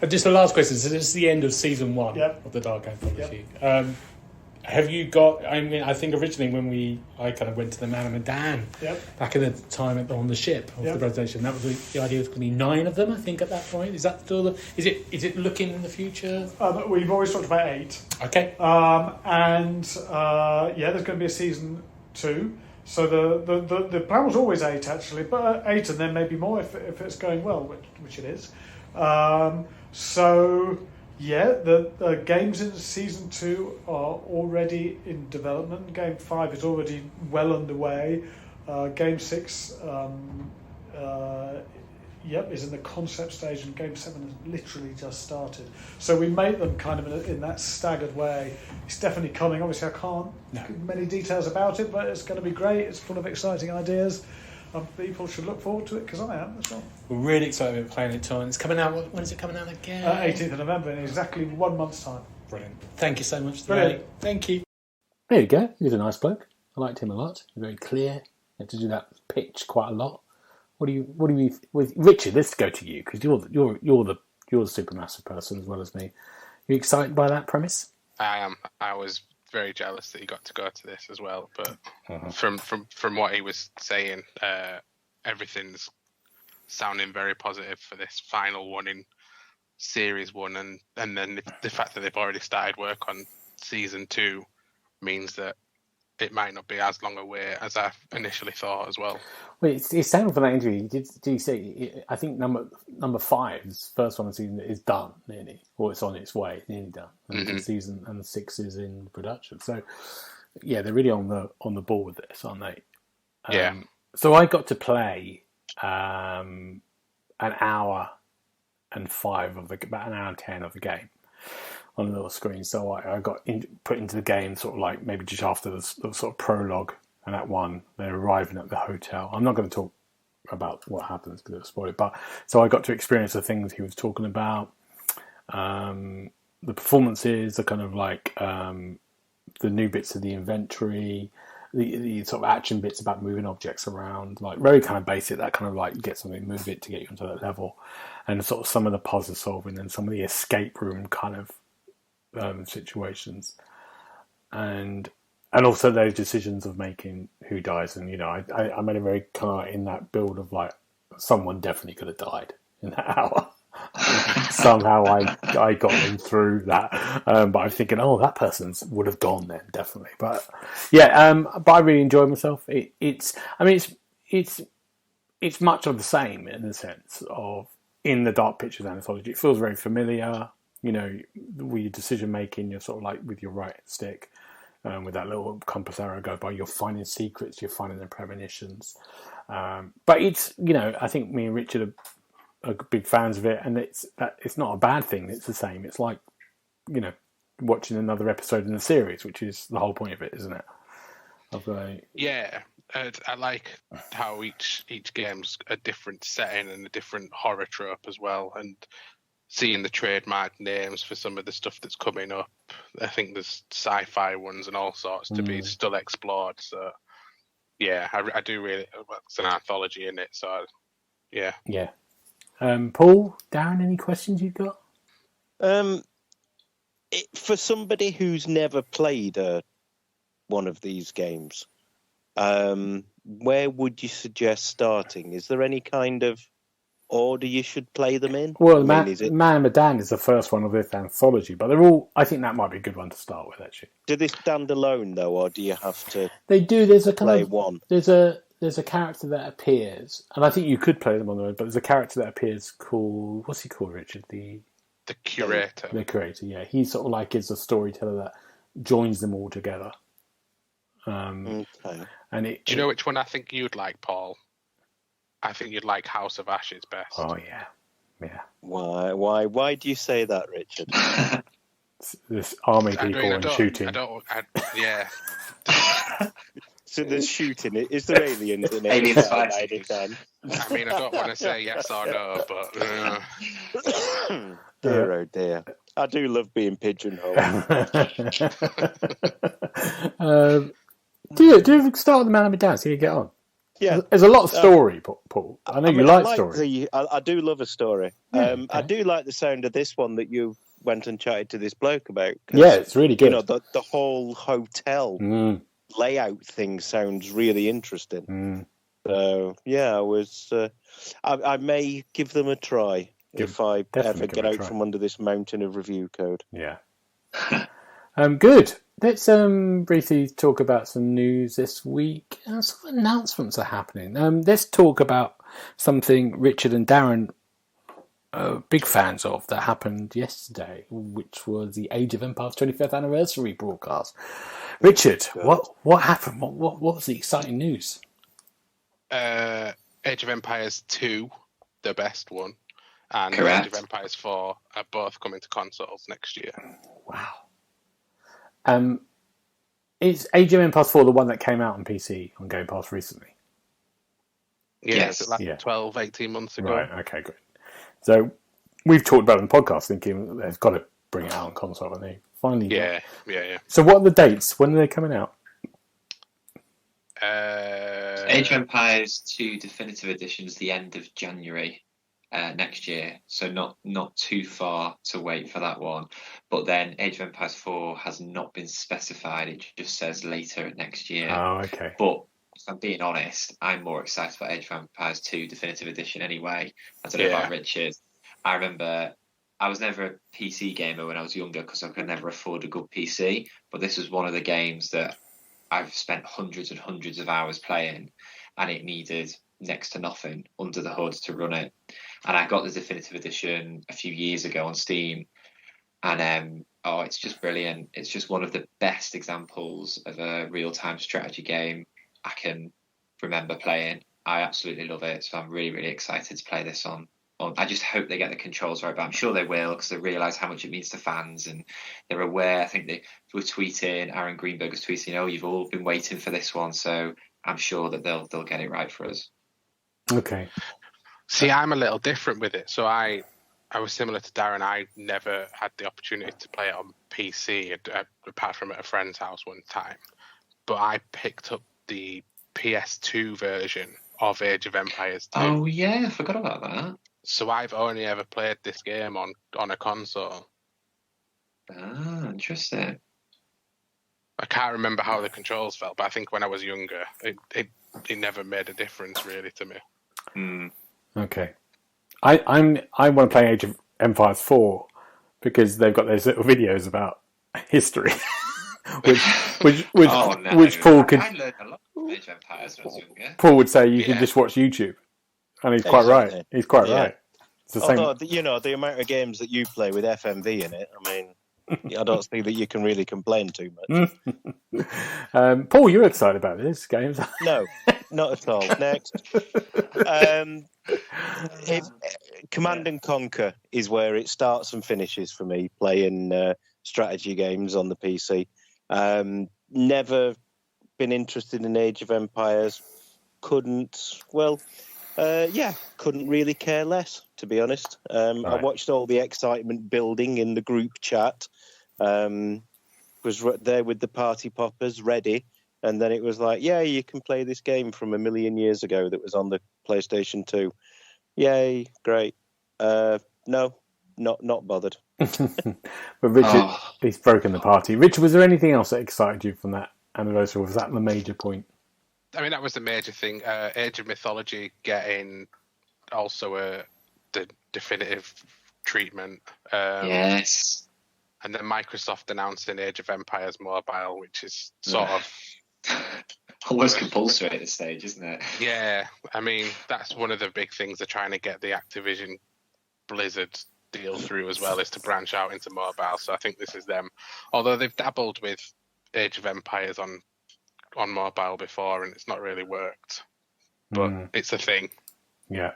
Just the last question. So this is the end of season 1 of the Dark Anthology. Yep. Have you got? I mean, I think originally when I kind of went to the Man of Medan back in the time on the ship of the presentation, that was the idea was going to be 9 of them. I think at that point, is that still is it looking in the future? We've always talked about 8. Okay. There's going to be a season 2. So the plan was always 8 actually, but 8 and then maybe more if it's going well, which it is. The games in season 2 are already in development. Game 5 is already well underway. Game 6 is in the concept stage, and Game 7 has literally just started. So we make them kind of in that staggered way. It's definitely coming. Obviously, I can't give many details about it, but it's going to be great. It's full of exciting ideas. People should look forward to it, because I am as well. We're really excited about playing it, Tom. It's coming out. When is it coming out again? 18th of November, in exactly 1 month's time. Brilliant. Thank you so much. Brilliant. Thank you. There you go. He's a nice bloke. I liked him a lot. Very clear. You had to do that pitch quite a lot. What do you with Richard? Let's go to you, because you're the Supermassive person as well as me. You excited by that premise? I am. I was very jealous that he got to go to this as well, but from what he was saying, everything's sounding very positive for this final one in series 1, and then the fact that they've already started work on season 2 means that it might not be as long a wait as I initially thought as well. Well, it sounded from that interview. Did you say? I think number 5, this first one of the season, is done nearly, or it's on its way, it's nearly done. And the season and 6 is in production. So, yeah, they're really on the ball with this, aren't they? So I got to play an hour and 5 of about an hour and 10 of the game on a little screen. So I got put into the game sort of like maybe just after the sort of prologue, and at 1 they're arriving at the hotel. I'm not going to talk about what happens because it'll spoil it, but so I got to experience the things he was talking about, the performances, the kind of like the new bits of the inventory, the sort of action bits about moving objects around, like very kind of basic, that kind of like you get something, move it to get you onto that level, and sort of some of the puzzle solving and some of the escape room kind of situations, and also those decisions of making who dies. And I made a very kind of in that build of like someone definitely could have died in that hour. Somehow I got them through that, but I'm thinking, that person would have gone then definitely. But yeah, but I really enjoyed myself. It's much of the same in the sense of in the Dark Pictures anthology. It feels very familiar. With your decision making, you're sort of like with your right stick, with that little compass arrow go by, you're finding secrets, you're finding the premonitions. But it's, I think me and Richard are big fans of it, and it's not a bad thing. It's the same. It's like, watching another episode in the series, which is the whole point of it, isn't it? Yeah, I like how each game's a different setting and a different horror trope as well, and seeing the trademark names for some of the stuff that's coming up. I think there's sci-fi ones and all sorts to be still explored. So, yeah, I do really. It's an anthology in it, so yeah. Yeah. Paul, Darren, any questions you've got? For somebody who's never played one of these games, where would you suggest starting? Is there any kind of order you should play them in? Well, Man and Medan is the first one of this anthology, but they're all. I think that might be a good one to start with, actually. Do they stand alone though, or do you have to? They do. There's a kind play of one. There's a character that appears, and I think you could play them on their own. But there's a character that appears called, what's he called, Richard? The curator. The curator. Yeah, he sort of like is a storyteller that joins them all together. Okay. And do you know which one I think you'd like, Paul? I think you'd like House of Ashes best. Oh yeah. Why do you say that, Richard? This army people and shooting. Yeah. So there's shooting. Is there aliens in it? Aliens fighting. I mean, I don't want to say yes or no, but dear oh dear, I do love being pigeonholed. Do you start with the Man and Medan? See how you get on. Yeah, there's a lot of story, Paul. I know you like story. I do love a story. Okay. I do like the sound of this one that you went and chatted to this bloke about. Yeah, it's really good. You know, the whole hotel layout thing sounds really interesting. So yeah, I may give them a try if I ever get out from under this mountain of review code. Yeah. Good. Let's briefly talk about some news this week. Some announcements are happening. Let's talk about something Richard and Darren are big fans of that happened yesterday, which was the Age of Empires 25th anniversary broadcast. Richard, what happened? What was the exciting news? Age of Empires 2, the best one, and Correct. Age of Empires 4 are both coming to consoles next year. Wow. Is Age of Empires 4 the one that came out on PC on Game Pass recently? Yeah, Yes. is it like 12, 18 months ago? Right, okay, great. So we've talked about it on the podcast thinking they've got to bring it out on console, and they finally Yeah. So what are the dates? When are they coming out? Age of Empires 2 Definitive Edition is the end of January next year, so not too far to wait for that one. But then Age of Empires 4 has not been specified; it just says later next year. Oh, okay. But if I'm being honest, I'm more excited about Age of Empires 2 Definitive Edition anyway. I don't know about Richard. I remember I was never a PC gamer when I was younger because I could never afford a good PC. But this was one of the games that I've spent hundreds and hundreds of hours playing, and it needed next to nothing under the hood to run it. And I got the Definitive Edition a few years ago on Steam, and it's just brilliant. It's just one of the best examples of a real-time strategy game I can remember playing. I absolutely love it, so I'm really, really excited to play this on. I just hope they get the controls right, but I'm sure they will because they realise how much it means to fans and they're aware. I think they were tweeting, Aaron Greenberg was tweeting, you've all been waiting for this one, so I'm sure that they'll get it right for us. Okay. See, I'm a little different with it. So I was similar to Darren. I never had the opportunity to play it on PC, apart from at a friend's house one time. But I picked up the PS2 version of Age of Empires 2. Oh, yeah, I forgot about that. So I've only ever played this game on a console. Ah, interesting. I can't remember how the controls felt, but I think when I was younger, it never made a difference really to me. Okay. I want to play Age of Empires 4 because they've got those little videos about history, which Paul could. I learned a lot from Age of Empires when I was younger. Paul would say you can just watch YouTube, and he's quite right. He's quite right. It's the Although, the amount of games that you play with FMV in it, I mean, I don't think that you can really complain too much. Paul, you're excited about this game? No, not at all. Next. Command and Conquer is where it starts and finishes for me, playing strategy games on the PC. Never been interested in Age of Empires. Couldn't really care less, to be honest. Right. I watched all the excitement building in the group chat. Was there with the party poppers ready, and then it was like, you can play this game from a million years ago that was on the PlayStation 2. Yay, great. No, not bothered. But Richard, he's broken the party. Richard, was there anything else that excited you from that anniversary, or was that the major point? I mean, that was the major thing. Age of Mythology getting also the definitive treatment. Yes. And then Microsoft announcing Age of Empires Mobile, which is sort of almost compulsory at this stage, isn't it? Yeah, I mean, that's one of the big things they're trying to get the Activision Blizzard deal through as well, is to branch out into mobile. So I think this is them. Although they've dabbled with Age of Empires on mobile before, and it's not really worked. But it's a thing. Yeah.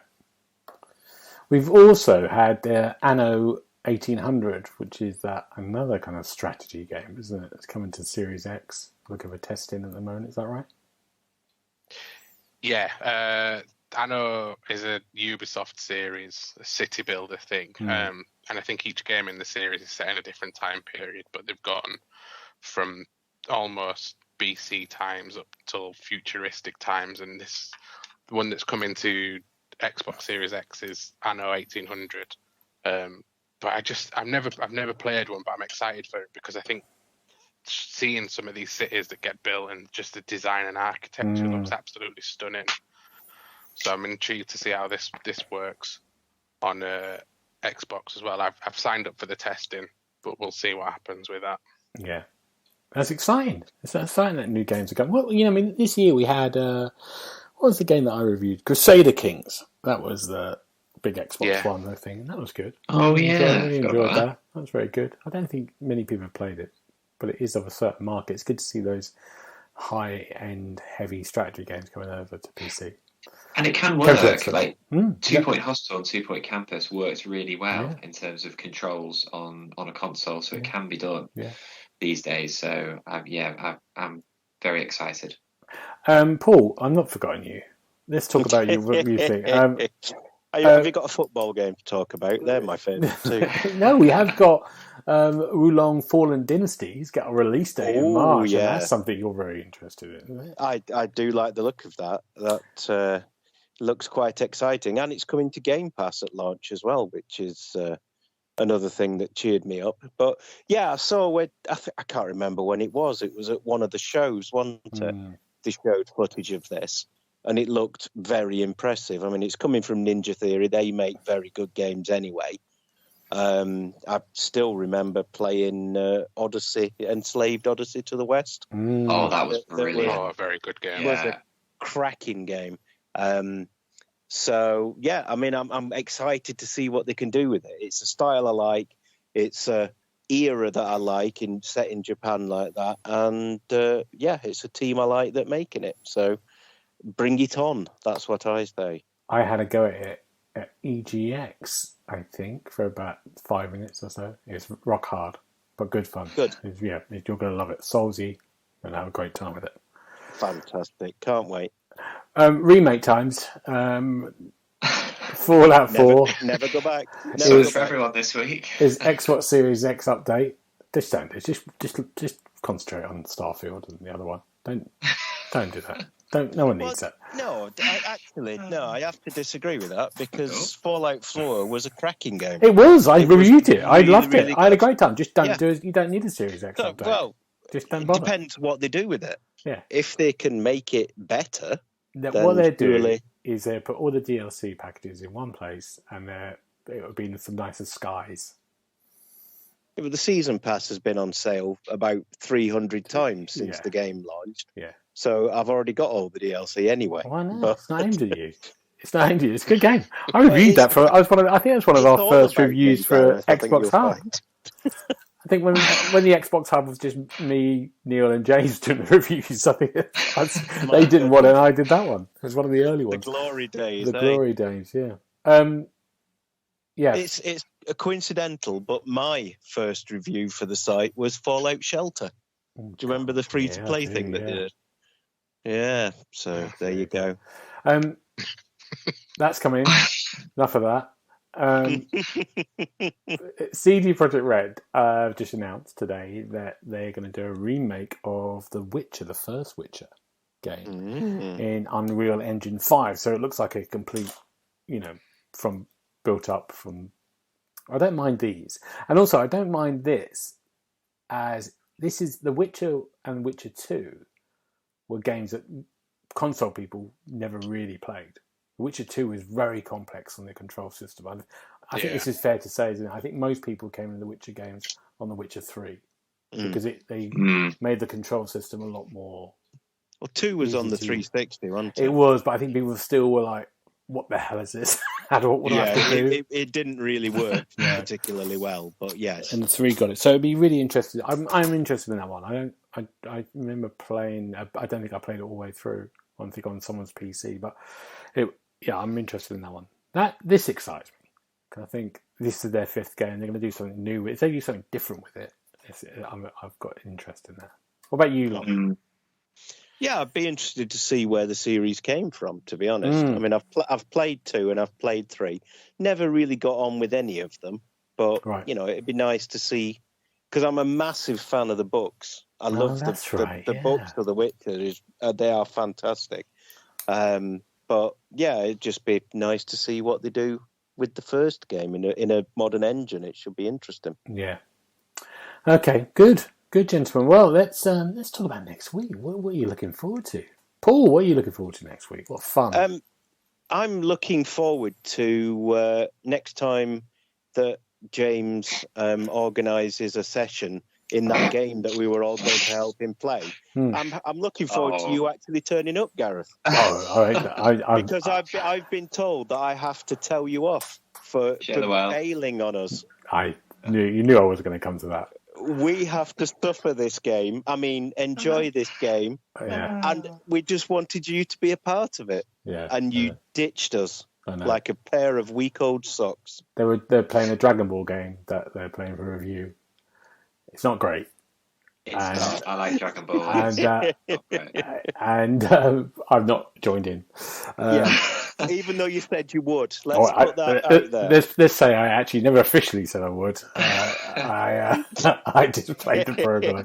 We've also had Anno 1800, which is another kind of strategy game, isn't it? It's coming to Series X. Looking for testing at the moment. Is that right? Yeah. Anno is a Ubisoft series, a city builder thing. And I think each game in the series is set in a different time period, but they've gone from almost BC times up till futuristic times. And this one that's coming to Xbox Series X is Anno 1800. But I've never played one, but I'm excited for it because I think seeing some of these cities that get built and just the design and architecture looks absolutely stunning. So I'm intrigued to see how this works on Xbox as well. I've signed up for the testing, but we'll see what happens with that. Yeah, that's exciting. It's exciting that new games are coming. Well, I mean, this year we had what was the game that I reviewed? Crusader Kings. That was the big Xbox One thing, and that was good. Oh yeah, I really enjoyed that. That was very good. I don't think many people have played it, but it is of a certain market. It's good to see those high-end, heavy strategy games coming over to PC. And it can work. Like 2 Point Hostel and 2 Point Campus works really well in terms of controls on a console, so it can be done these days. So I'm very excited. Paul, I'm not forgetting you. Let's talk about what you think. Have you got a football game to talk about? They're my favourite too. No, we have got Wulong Fallen Dynasties got a release date in March. Yeah. And that's something you're very interested in, isn't it? I do like the look of that. That looks quite exciting. And it's coming to Game Pass at launch as well, which is another thing that cheered me up. But yeah, I saw I can't remember when it was. It was at one of the shows, wasn't it? They showed footage of this. And it looked very impressive. I mean, it's coming from Ninja Theory. They make very good games anyway. I still remember playing Enslaved Odyssey to the West. Oh, that was brilliant. Oh, a very good game. It was a cracking game. So, yeah, I mean, I'm excited to see what they can do with it. It's a style I like. It's a era that I like, set in Japan like that. And, it's a team I like that making it. So bring it on. That's what I say. I had a go at it at EGX, I think, for about 5 minutes or so. It's rock hard, but good fun. Good. You're going to love it. Soulsy, and have a great time with it. Fantastic. Can't wait. Remake times. Fallout 4. Never go back. Never for everyone this week. Is Xbox Series X update. Just concentrate on Starfield and the other one. Don't do that. No one needs that. No, I have to disagree with that because Fallout 4 was a cracking game. It was. I reviewed it. I loved it. I had a great time. Just don't do it. You don't need a Series X update. Well, just don't bother. It depends what they do with it. Yeah. If they can make it better, what they're doing is they put all the DLC packages in one place, and it would be some nicer skies. Yeah, but the season pass has been on sale about 300 times since the game launched. Yeah. So I've already got all the DLC anyway. Why not? It's not aimed at you. It's not aimed at you. It's a good game. I reviewed that I think it was one of our first reviews for Xbox Hub. I think when the Xbox Hub was just me, Neil, and James doing the reviews, I think they did one and I did that one. It was one of the early ones. The glory days. Glory days, yeah. Yeah. It's coincidental, but my first review for the site was Fallout Shelter. Do you remember the free-to-play thing that did it? Yeah, so there you go. That's coming. Enough of that. CD Projekt Red just announced today that they're going to do a remake of The Witcher, the first Witcher game, in Unreal Engine 5. So it looks like a complete, built up from... I don't mind these. And also, I don't mind this, as this is The Witcher and Witcher 2 were games that console people never really played. Witcher 2 is very complex on the control system. I think this is fair to say, isn't it? I think most people came into the Witcher games on the Witcher 3 because they made the control system a lot more. Well, 2 was on the 360, wasn't it? It was, but I think people still were like, "What the hell is this? what do I have to do?" It didn't really work particularly well, but yes. And the 3 got it, so it'd be really interesting. I'm interested in that one. I remember playing. I don't think I played it all the way through. I think on someone's PC, but I'm interested in that one. This excites me because I think this is their 5th game. They're going to do something new. If they do something different with it, I've got interest in that. What about you, Lon? Yeah, I'd be interested to see where the series came from, to be honest. I mean, I've played 2 and I've played 3. Never really got on with any of them, but it'd be nice to see, because I'm a massive fan of the books. I love the books of The Witcher. They are fantastic. But yeah, it'd just be nice to see what they do with the first game in a modern engine. It should be interesting. Yeah. Okay, good, gentlemen. Well, let's talk about next week. What are you looking forward to, Paul? What are you looking forward to next week? What fun! I'm looking forward to next time that James organises a session in that game that we were all going to help him play. I'm looking forward to you actually turning up, Gareth. All right. Because I've been told that I have to tell you off for bailing on us. You knew I was going to come to that. We have to suffer this game. I mean, enjoy this game. Yeah. And we just wanted you to be a part of it. Yeah. And you ditched us like a pair of weak-old socks. They're playing a Dragon Ball game that they're playing for review. It's not great. It's not. I like Dragon Ball. And I've not joined in. Even though you said you would. Let's put that out there. Let's say I actually never officially said I would. I just played the program.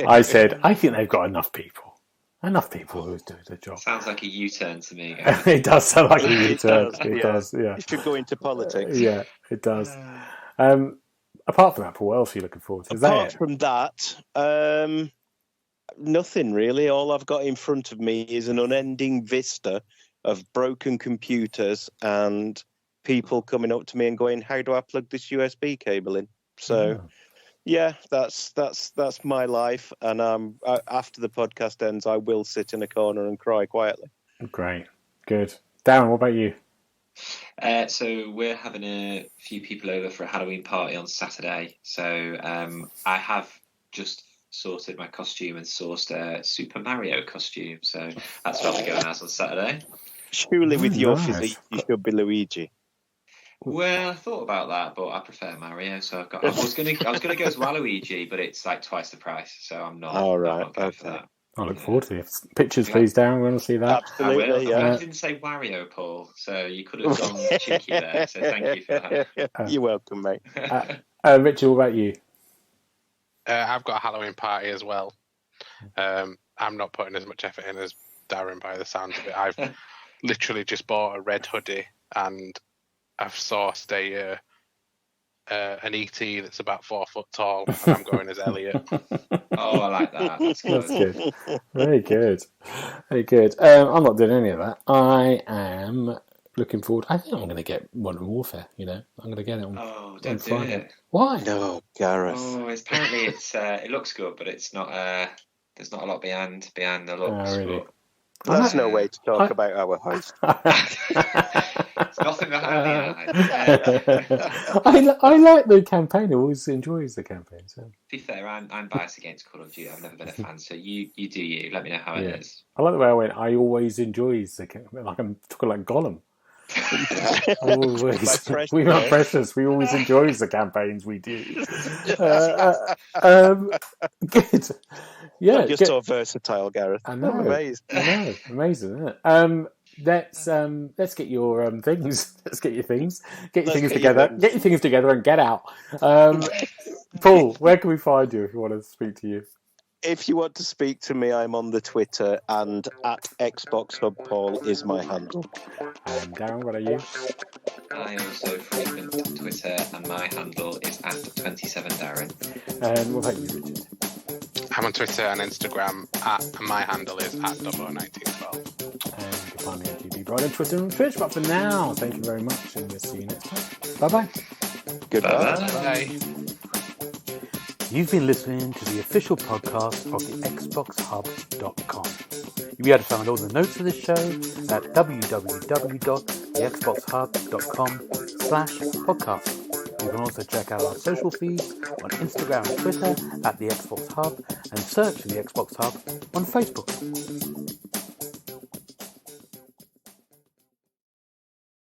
I said, I think they've got enough people who do the job. Sounds like a U-turn to me. It does sound like a U-turn. It does, yeah. It should go into politics. Yeah, it does. Apart from that, Paul, what else are you looking forward to? Apart from that, nothing really. All I've got in front of me is an unending vista of broken computers and people coming up to me and going, "How do I plug this USB cable in?" So, that's my life. And after the podcast ends, I will sit in a corner and cry quietly. Great, good. Darren, what about you? So we're having a few people over for a Halloween party on Saturday. So I have just sorted my costume and sourced a Super Mario costume. So that's what I'll be going as on Saturday. Surely with your physique, you should be Luigi. Well, I thought about that, but I prefer Mario. So I was going to go as Waluigi, but it's like twice the price. So I'm not. All right. I'm not going for that. I look forward to it. Pictures, please, Darren. We want to see that. Absolutely, I didn't say Wario, Paul, so you could have gone cheeky there. So thank you for that. You're welcome, mate. Richard, what about you? I've got a Halloween party as well. I'm not putting as much effort in as Darren by the sound of it. I've literally just bought a red hoodie and I've sourced an ET that's about 4 foot tall, and I'm going as Elliot. Oh, I like that. That's good. Very good. Very good. I'm not doing any of that. I am looking forward. I think I'm going to get Modern Warfare. I'm going to get it on. Oh, don't do it. Why? No, Gareth. Oh, apparently it looks good, but it's not. There's not a lot behind the looks. Oh, really? That's no way to talk about our host. It's nothing behind the eye. I like the campaign. I always enjoys the campaign. So. To be fair, I'm biased against Call of Duty. I've never been a fan, so you do you. Let me know how it is. I like the way I went. I always enjoys the campaign. Like I'm talking like Gollum. Always. We are precious. We always enjoys the campaigns we do. Good. Yeah, I'm just so versatile, Gareth. I know. I'm amazed. I know. Amazing, isn't it? Let's get your things. Let's get your things. Get your things together. Get your things together and get out. Paul, where can we find you if you want to speak to you? If you want to speak to me, I'm on the Twitter, and at TheXboxHub Paul is my handle. And Darren, what are you? I also frequent Twitter, and my handle is at 27Darren. And what about you, Richard? I'm on Twitter and Instagram and my handle is @Dubbo1912. And you can find me at GB Bride on Twitter and Twitch. But for now, thank you very much, and we'll see you next time. Bye-bye. Goodbye. Bye. You've been listening to the official podcast of TheXboxHub.com. You'll be able to find all the notes of this show at www.thexboxhub.com/podcast. You can also check out our social feeds on Instagram and Twitter at The Xbox Hub, and search for The Xbox Hub on Facebook.